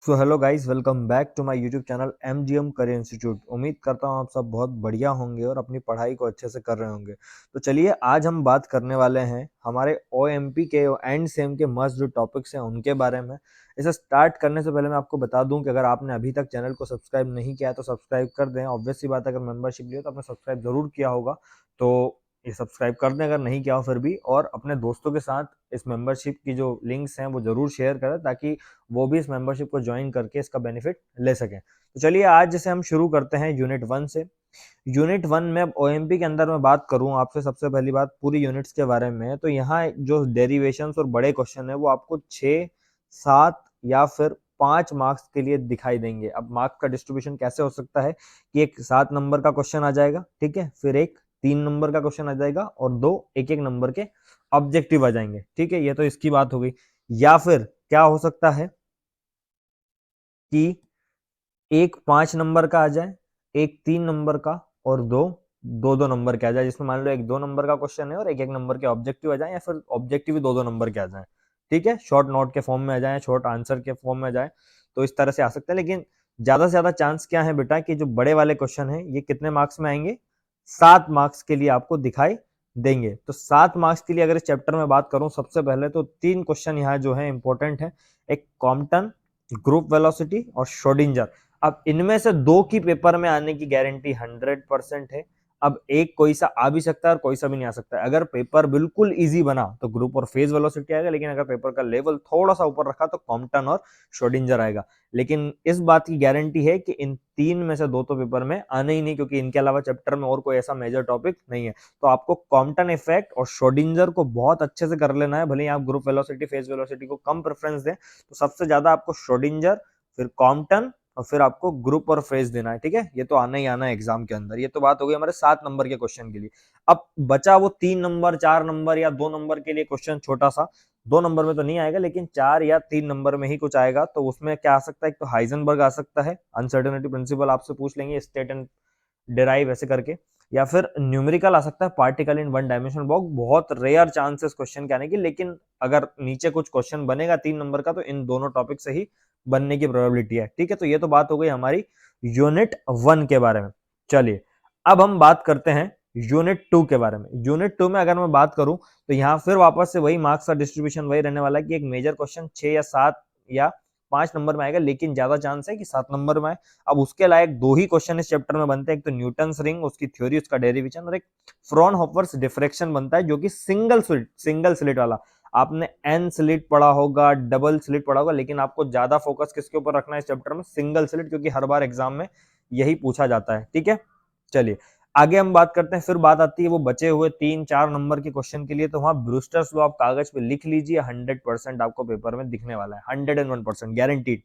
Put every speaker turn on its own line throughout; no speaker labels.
So hello guys, welcome back to my YouTube channel MGM career institute. उम्मीद करता हूँ आप सब बहुत बढ़िया होंगे और अपनी पढ़ाई को अच्छे से कर रहे होंगे। तो चलिए आज हम बात करने वाले हैं हमारे ओएमपी के एंड सेम के मस्ट जो टॉपिक्स हैं उनके बारे में। इसे स्टार्ट करने से पहले मैं आपको बता दूं कि अगर आपने अभी तक चैनल को सब्सक्राइब नहीं किया है तो सब्सक्राइब कर दें। ऑब्वियस सी बात है, अगर मेंबरशिप ली हो तो आपने सब्सक्राइब जरूर किया होगा, तो ये सब्सक्राइब कर दें अगर नहीं किया हो फिर भी। और अपने दोस्तों के साथ इस मेंबरशिप की जो लिंक्स हैं वो जरूर शेयर करें ताकि वो भी इस मेंबरशिप को ज्वाइन करके इसका बेनिफिट ले सकें। तो चलिए आज जैसे हम शुरू करते हैं यूनिट 1 से। यूनिट 1 में अब ओएमपी के अंदर मैं बात करूं आपसे, सबसे पहली बात पूरी यूनिट्स के बारे में, तो यहाँ जो डेरिवेशंस और बड़े क्वेश्चन है वो आपको 6, 7 या फिर 5 मार्क्स के लिए दिखाई देंगे। अब मार्क्स का डिस्ट्रीब्यूशन कैसे हो सकता है कि एक 7 नंबर का क्वेश्चन आ जाएगा, ठीक है, फिर एक 3 नंबर का क्वेश्चन आ जाएगा और दो एक एक नंबर के ऑब्जेक्टिव आ जाएंगे, ठीक है, ये तो इसकी बात हो गई। या फिर क्या हो सकता है कि एक 5 नंबर का आ जाए, एक 3 नंबर का और दो दो दो नंबर के आ जाए, जिसमें मान लो एक 2 नंबर का क्वेश्चन है और एक एक नंबर के ऑब्जेक्टिव आ जाए, या फिर ऑब्जेक्टिव भी 2 2 नंबर के आ जाए, ठीक है, शॉर्ट नोट के फॉर्म में आ जाए, शॉर्ट आंसर के फॉर्म में आ जाए। तो इस तरह से आ सकता है, लेकिन ज्यादा से ज्यादा चांस क्या है बेटा कि जो बड़े वाले क्वेश्चन है ये कितने मार्क्स में आएंगे, 7 मार्क्स के लिए आपको दिखाई देंगे। तो 7 मार्क्स के लिए अगर इस चैप्टर में बात करूं, सबसे पहले तो 3 क्वेश्चन यहाँ जो है इंपॉर्टेंट है, एक कॉम्पटन, ग्रुप वेलोसिटी और श्रोडिंगर। अब इनमें से दो की पेपर में आने की गारंटी 100% है। अब एक कोई सा आ भी सकता है और कोई सा भी नहीं आ सकता है। अगर पेपर बिल्कुल इजी बना तो ग्रुप और फेज वेलोसिटी आएगा, लेकिन अगर पेपर का लेवल थोड़ा सा ऊपर रखा तो कॉम्पटन और श्रोडिंगर आएगा। लेकिन इस बात की गारंटी है कि इन 3 में से 2 तो पेपर में आने ही नहीं, क्योंकि इनके अलावा चैप्टर में और कोई ऐसा मेजर टॉपिक नहीं है। तो आपको कॉम्पटन इफेक्ट और श्रोडिंगर को बहुत अच्छे से कर लेना है। भले ही आप ग्रुप वेलोसिटी फेज वेलोसिटी को कम प्रेफरेंस दें, तो सबसे ज्यादा आपको श्रोडिंगर, फिर कॉम्पटन और फिर आपको ग्रुप और फेज देना है, ठीक है। ये तो आना ही आना है एग्जाम के अंदर। ये तो बात हो गई हमारे 7 नंबर के क्वेश्चन के लिए। अब बचा वो 3 नंबर, 4 नंबर या 2 नंबर के लिए क्वेश्चन, छोटा सा 2 नंबर में तो नहीं आएगा, लेकिन 4 या 3 नंबर में ही कुछ आएगा। तो उसमें क्या आ सकता है, एक तो हाइजेनबर्ग आ सकता है, अनसर्टेनिटी प्रिंसिपल आपसे पूछ लेंगे, स्टेट एंड डिराइव ऐसे करके, या फिर न्यूमेरिकल आ सकता है, particle in one dimensional box. बहुत रेयर चांसेस क्वेश्चन के आने की, लेकिन अगर नीचे कुछ क्वेश्चन बनेगा 3 नंबर का तो इन दोनों टॉपिक से ही बनने की प्रोबेबिलिटी है, ठीक है। तो ये तो बात हो गई हमारी यूनिट 1 के बारे में। चलिए अब हम बात करते हैं यूनिट 2 के बारे में। यूनिट 2 में अगर मैं बात करूं तो यहाँ फिर वापस से वही मार्क्स का डिस्ट्रीब्यूशन वही रहने वाला है कि एक मेजर क्वेश्चन 6 या 7 या 5 नंबर में आएगा, लेकिन ज्यादा चांस है कि 7 नंबर में आए। अब उसके लायक 2 ही क्वेश्चन इस चैप्टर में बनते हैं, एक तो न्यूटन्स रिंग, उसकी थ्योरी, उसका डेरिवेशन, और एक फ्रॉनहोफर्स डिफ्रैक्शन बनता है, जो कि सिंगल स्लिट वाला। आपने एन स्लिट पढ़ा होगा, डबल स्लिट पढ़ा होगा, लेकिन आपको ज्यादा फोकस किसके ऊपर रखना है इस चैप्टर में, सिंगल स्लिट, क्योंकि हर बार एग्जाम में यही पूछा जाता है, ठीक है। चलिए आगे हम बात करते हैं। फिर बात आती है वो बचे हुए 3 4 नंबर के क्वेश्चन के लिए, तो वहां ब्रूस्टर्स लॉ आप कागज पे लिख लीजिए, 100% आपको पेपर में दिखने वाला है, 101% गारंटीड,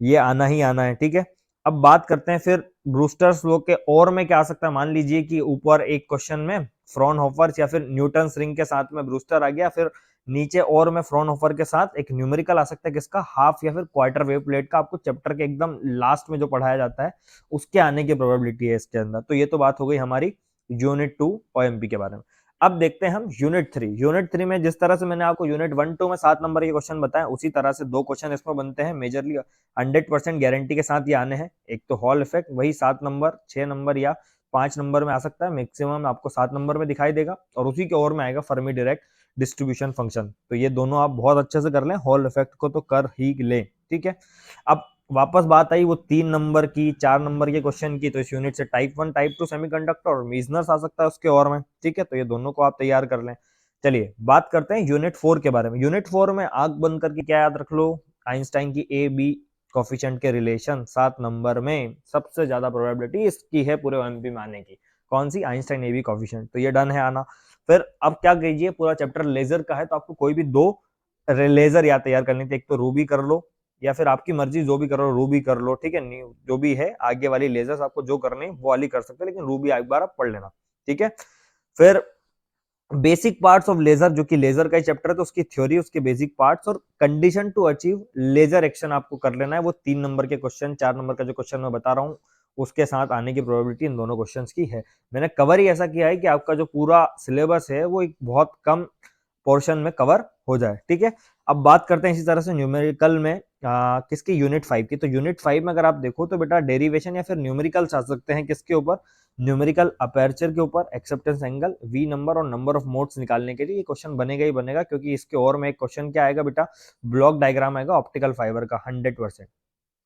ये आना ही आना है, ठीक है। अब बात करते हैं फिर ब्रूस्टर्स लॉ के और में क्या आ सकता है। मान लीजिए कि ऊपर एक क्वेश्चन में फ्रॉनहोफर्स या फिर न्यूटन्स रिंग के साथ में ब्रूस्टर आ गया, फिर नीचे और में फ्रॉनहोफर के साथ एक न्यूमेरिकल आ सकता है, किसका, हाफ या फिर क्वार्टर वेव प्लेट का। आपको चैप्टर के एकदम लास्ट में जो पढ़ाया जाता है उसके आने की प्रोबेबिलिटी है इसके अंदर। तो ये तो बात हो गई हमारी यूनिट 2 ओएमपी के बारे में। अब देखते हैं हम यूनिट 3। यूनिट 3 में जिस तरह से मैंने आपको यूनिट 1 2 में 7 नंबर के क्वेश्चन बताए, उसी तरह से 2 क्वेश्चन इसमें बनते हैं मेजरली 100% गारंटी के साथ ये आने हैं। एक तो हॉल इफेक्ट, वही 7 नंबर, 6 नंबर या 5 नंबर में आ सकता है, मैक्सिमम आपको 7 नंबर में दिखाई देगा, और उसी के और में आएगा फर्मी डायरेक्ट डिस्ट्रीब्यूशन फंक्शन। तो ये दोनों आप बहुत अच्छे से कर लें, हॉल इफेक्ट को तो कर ही लें, ठीक है। अब वापस बात आई वो 3 नंबर की, 4 नंबर के क्वेश्चन की, तो इस यूनिट से टाइप 1 टाइप 2 सेमीकंडक्टर और मीजनर्स आ सकता है उसके और में, ठीक है। तो ये दोनों को आप तैयार कर लें। चलिए बात करते हैं यूनिट 4 के बारे में। यूनिट 4 में आंख बंद करके क्या याद रख लो, आइंस्टाइन की ए बी कोफिशिएंट के रिलेशन 7 नंबर में सबसे ज्यादा प्रोबेबिलिटी इसकी है पूरे ओएमपी में आने की। कौन सी, आइंस्टाइन ए बी कोफिशिएंट। तो ये डन है आना। फिर अब क्या कीजिए, पूरा चैप्टर लेजर का है, तो आपको कोई भी 2 लेजर याद तैयार करनी थी, एक तो रूबी कर लो या फिर आपकी मर्जी जो भी करो, रूबी कर लो, ठीक है। जो भी है आगे वाली लेजर्स आपको जो करनी वो वाली कर सकते हैं, लेकिन रूबी एक बार आप पढ़ लेना, ठीक है। फिर बेसिक पार्ट्स ऑफ लेजर, जो कि लेजर का ही चैप्टर है, तो उसकी थ्योरी, उसके बेसिक पार्ट्स और condition to achieve laser action आपको कर लेना है। वो 3 नंबर के क्वेश्चन, 4 नंबर का जो क्वेश्चन मैं बता रहा हूँ उसके साथ आने की प्रोबेबिलिटी इन दोनों क्वेश्चंस की है। मैंने कवर ही ऐसा किया है कि आपका जो पूरा सिलेबस है वो एक बहुत कम पोर्शन में कवर हो जाए। ठीक है, अब बात करते हैं इसी तरह से न्यूमेरिकल में किसकी, यूनिट 5 की। तो यूनिट 5 में अगर आप देखो तो बेटा डेरिवेशन या फिर न्यूमेरिकल्स आ सकते हैं किसके ऊपर, न्यूमेरिकल अपर्चर के ऊपर, एक्सेप्टेंस एंगल, वी नंबर और नंबर ऑफ मोड्स निकालने के लिए ये क्वेश्चन बनेगा ही बनेगा, क्योंकि इसके और में एक क्वेश्चन क्या आएगा बेटा, ब्लॉक डायग्राम आएगा ऑप्टिकल फाइबर का 100%।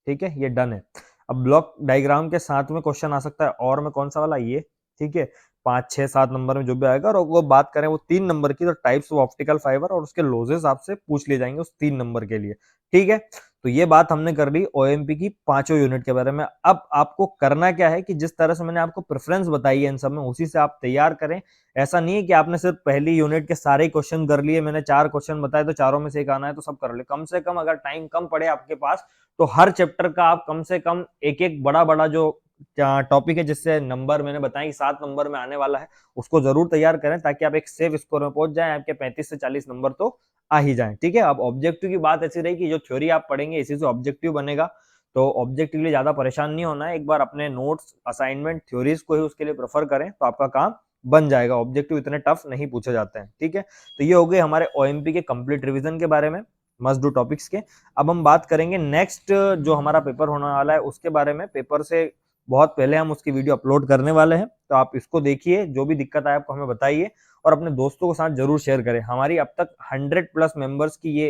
ठीक है, ये डन है। अब ब्लॉक डायग्राम के साथ में क्वेश्चन आ सकता है और में कौन सा वाला, ये। ठीक है, 5, 6, 7 नंबर में जो भी आएगा, और वो बात करें वो 3 नंबर की, तो टाइप्स ऑफ ऑप्टिकल फाइबर और उसके लॉसेस आपसे पूछ लिए जाएंगे उस 3 नंबर के लिए। ठीक है, तो ये बात हमने कर ली ओएमपी की पांचों यूनिट के बारे में। अब आपको करना क्या है कि जिस तरह से मैंने आपको प्रेफरेंस बताई है इन सब में, उसी से आप तैयार करें। ऐसा नहीं है कि आपने सिर्फ पहली यूनिट के सारे क्वेश्चन कर लिए, मैंने 4 क्वेश्चन बताए तो चारों में से एक आना है तो सब कर ले। कम से कम अगर टाइम कम पड़े आपके पास तो हर चैप्टर का आप कम से कम एक एक बड़ा बड़ा जो टॉपिक है जिससे नंबर मैंने बताया कि 7 नंबर में आने वाला है, उसको जरूर तैयार करें ताकि आप एक सेफ स्कोर में पहुंच जाएं। आपके 35 से 40 नंबर तो आ ही जाएं। ठीक है, अब ऑब्जेक्टिव की बात ऐसी रही कि जो थ्योरी आप पढ़ेंगे इसी से ऑब्जेक्टिव बनेगा, तो ऑब्जेक्टिव के लिए ज्यादा परेशान नहीं होना है। एक बार अपने नोट्स, असाइनमेंट, थ्योरीज को ही उसके लिए प्रेफर करें तो आपका काम बन जाएगा। ऑब्जेक्टिव इतने टफ नहीं पूछे जाते हैं। ठीक है, तो ये हो गए हमारे ओएमपी के कंप्लीट रिवीजन के बारे में, मस्ट डू टॉपिक्स के। अब हम बात करेंगे नेक्स्ट जो हमारा पेपर होने वाला है उसके बारे में। पेपर से बहुत पहले हम उसकी वीडियो अपलोड करने वाले हैं, तो आप इसको देखिए, जो भी दिक्कत आए आपको हमें बताइए और अपने दोस्तों के साथ जरूर शेयर करें। हमारी अब तक 100+ मेंबर्स की ये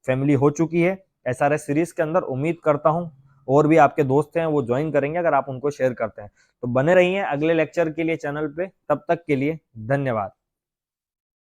फैमिली हो चुकी है एसआरएस सीरीज के अंदर। उम्मीद करता हूं और भी आपके दोस्त हैं वो ज्वाइन करेंगे अगर आप उनको शेयर करते हैं। तो बने रहिए अगले लेक्चर के लिए चैनल पे, तब तक के लिए धन्यवाद।